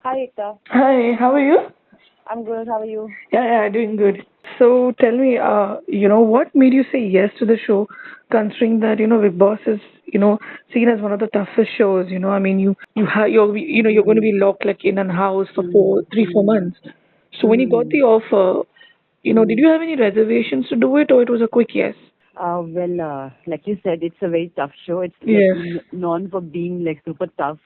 Hi, Ekta. Hi, how are you? I'm good. How are you? Yeah, doing good. So tell me, what made you say yes to the show, considering that, Big Boss is, seen as one of the toughest shows, I mean, you're going to be locked like in a house for Mm-hmm. 3, 4 months. So when you got Mm-hmm. the offer, did Mm-hmm. you have any reservations to do it or it was a quick yes? Like you said, it's a very tough show. It's like Yes. known for being like super tough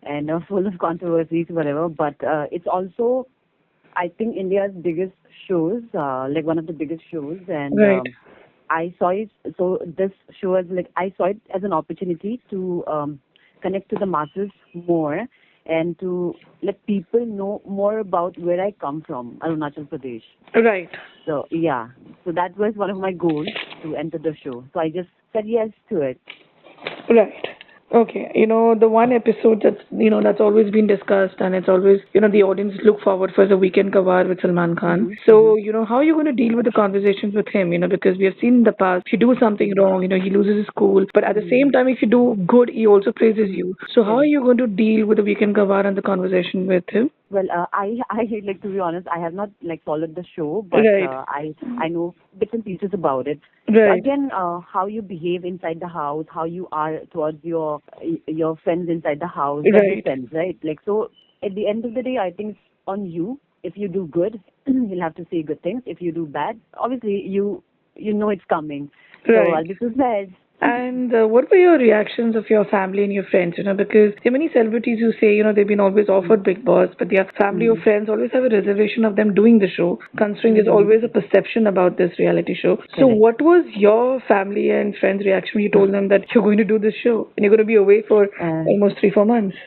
and full of controversies, whatever. But it's also, I think, India's biggest shows, like one of the biggest shows. And Right. I saw it. So this show is like I saw it as an opportunity to connect to the masses more and to let people know more about where I come from, Arunachal Pradesh. Right. So yeah, so that was one of my goals to enter the show. So I just said yes to it. Right. Okay. The one episode that's always been discussed and it's always, the audience look forward for the Weekend Kawar with Salman Khan. Mhm. So, Mhm. how are you going to deal with the conversations with him? Because we have seen in the past, if you do something Mhm. wrong, he loses his cool. But at the same Mhm. time, if you do good, he also praises Mhm. you. So how are Correct. you going to deal with the Weekend Kawar and the conversation with him? I like to be honest, I have not like followed the show, but Right. I know bits and pieces about it. So Right. again, how you behave inside the house, how you are towards your friends inside the house, that Right. depends, right? Like so, at the end of the day, I think it's on you. If you do good, you'll have to say good things. If you do bad, obviously you know it's coming. So Right. I'll be prepared. And what were your reactions of your family and your friends? Because there are many celebrities who say, they've been always offered Big Boss, but their family or Mm-hmm. friends always have a reservation of them doing the show, considering there's Mm-hmm. always a perception about this reality show. So, Correct. what was your family and friends' reaction when you told them that you're going to do this show and you're going to be away for Uh, almost 3, 4 months?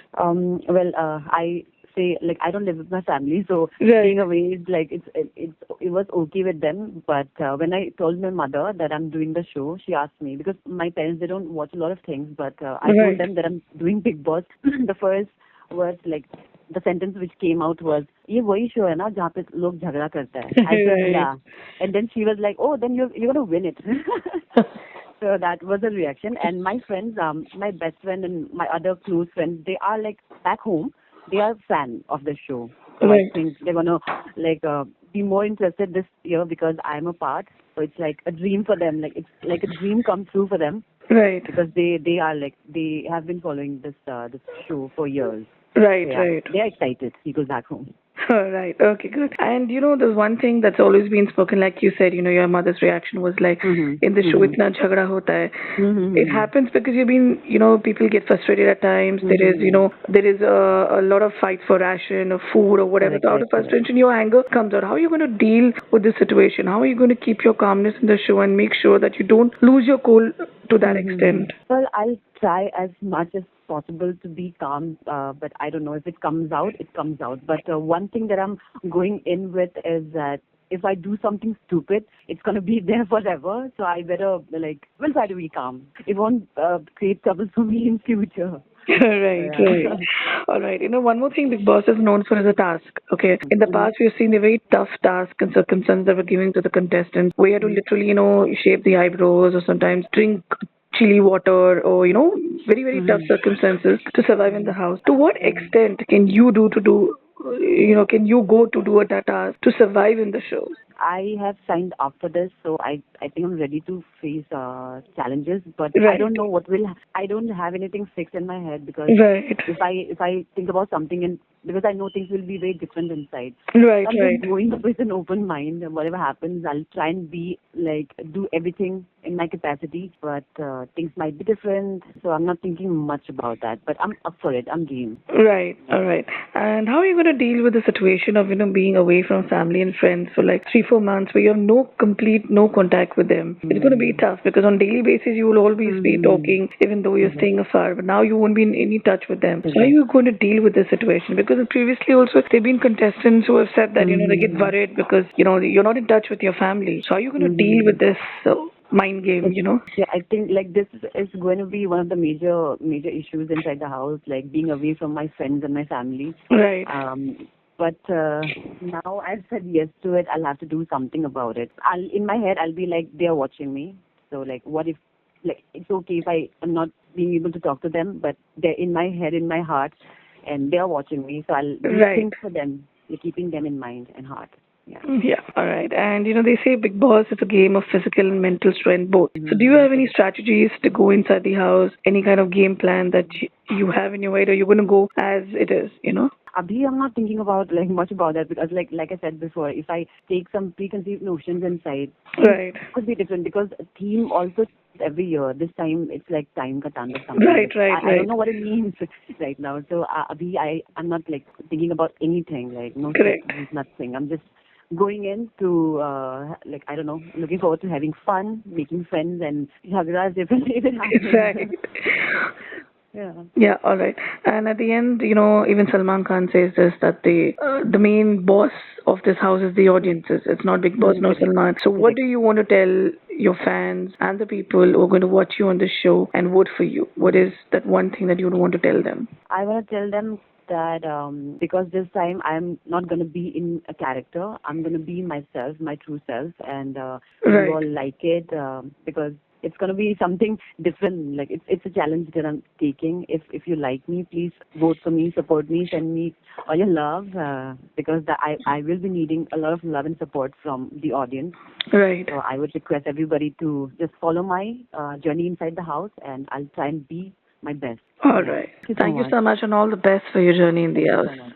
I say like I don't live with my family, so Right. being away is like it was okay with them. But when I told my mother that I'm doing the show, she asked me because my parents they don't watch a lot of things, but I told Right. them that I'm doing Big Boss. The first was like the sentence which came out was ये वही show है ना जहाँ पे लोग झगड़ा करता है. I said Right. yeah, and then she was like, oh, then you're gonna win it. So that was the reaction. And my friends, my best friend and my other close friends, they are like back home. They are fan of the show. So I Right. think they're gonna like be more interested this year because I'm a part. So it's like a dream for them. Like it's like a dream come true for them Right. because they are like they have been following this show for years. So Right. yeah, Right. they're excited. He goes back home. All right. Okay, good. And there's one thing that's always been spoken, like you said, your mother's reaction was like, Mhm. in the show, Mhm. itna jhagda hota hai. It Mhm. happens because you've been, people get frustrated at times. Mhm. There is a lot of fight for ration or food or whatever. Correct. So out of Correct. Correct. frustration, your anger comes out. How are you going to deal with this situation? How are you going to keep your calmness in the show and make sure that you don't lose your cool to that Mm-hmm. extent? Well, I'll try as much as possible to be calm, but I don't know if it comes out, it comes out. But one thing that I'm going in with is that if I do something stupid, it's gonna be there forever. So I better like, well, try to be calm. It won't create trouble for me in future. So Right, yeah. right. All right. One more thing Big Boss is known for is a task. Okay. In the Mm-hmm. past, we've seen the very tough tasks and circumstances that were given to the contestants where you had to literally, shape the eyebrows or sometimes drink chili water or, very, very tough Mm-hmm. circumstances to survive in the house. To what Mm-hmm. extent can you can you go to do a task to survive in the show? I have signed up for this, so I think I'm ready to face challenges. But I Right, don't know what will. I don't have anything fixed in my head because right, if I think about something and because I know things will be very different inside. right, So I'm right. just going with an open mind. And whatever happens, I'll try and be like do everything in my capacity. But things might be different, so I'm not thinking much about that. But I'm up for it. I'm game. Right, all right. And how are you going to deal with the situation of, being away from family and friends for like 3, 4 months where you have no contact with them? It's going to be Mm-hmm. tough because on daily basis you will always be Mm-hmm. talking even though you're staying afar, but now you won't be in any touch with them. So how are Correct. you going to deal with this situation? Because previously also there have been contestants who have said that, they get Mm-hmm. worried because, you're not in touch with your family. So how are you going to deal with Mm-hmm. this mind game? Yeah, I think like this is going to be one of the major issues inside the house, like being away from my friends and my family. Right. But now I've said yes to it. I'll have to do something about it. I'll in my head I'll be like they're watching me. So like what if like it's okay if I am not being able to talk to them, but they're in my head, in my heart. and they are watching me, so I'll do Right. things for them, keeping them in mind and heart. Yeah. Yeah, all right. And they say Big Boss is a game of physical and mental strength both. So do you Mm-hmm. have any strategies to go inside the house? Any kind of game plan that you have in your head, or you're going to go as it is? Abhi, I'm not thinking about like much about that because like I said before, if I take some preconceived notions inside, things Right. could be different because theme also changes every year. This time it's like time ka tanda something. Right, Like right, I don't right. know what it means right now. So Abhi, I'm not like thinking about anything like no Correct. strategies, nothing. I'm just going in to like I don't know, looking forward to having fun, making friends and jhagras if it Right. happens. Yeah. Yeah, all right. And at the end, even Salman Khan says this that the main boss of this house is the audiences. It's not Big Boss, no Correct. Salman. So what do Correct. you want to tell your fans and the people who are going to watch you on this show and vote for you? What is that one thing that you would want to tell them? I want to tell them that because this time I'm not going to be in a character, I'm going to be myself, my true self, and you Right. all like it because it's going to be something different. Like it's a challenge that I'm taking. If you like me, please vote for me, support me, send me all your love because I will be needing a lot of love and support from the audience. Right. So I would request everybody to just follow my journey inside the house, and I'll try and be my best. All Yeah. right. Thank you so Thank you much. so much and all the best for your journey in the Thank you house. so much.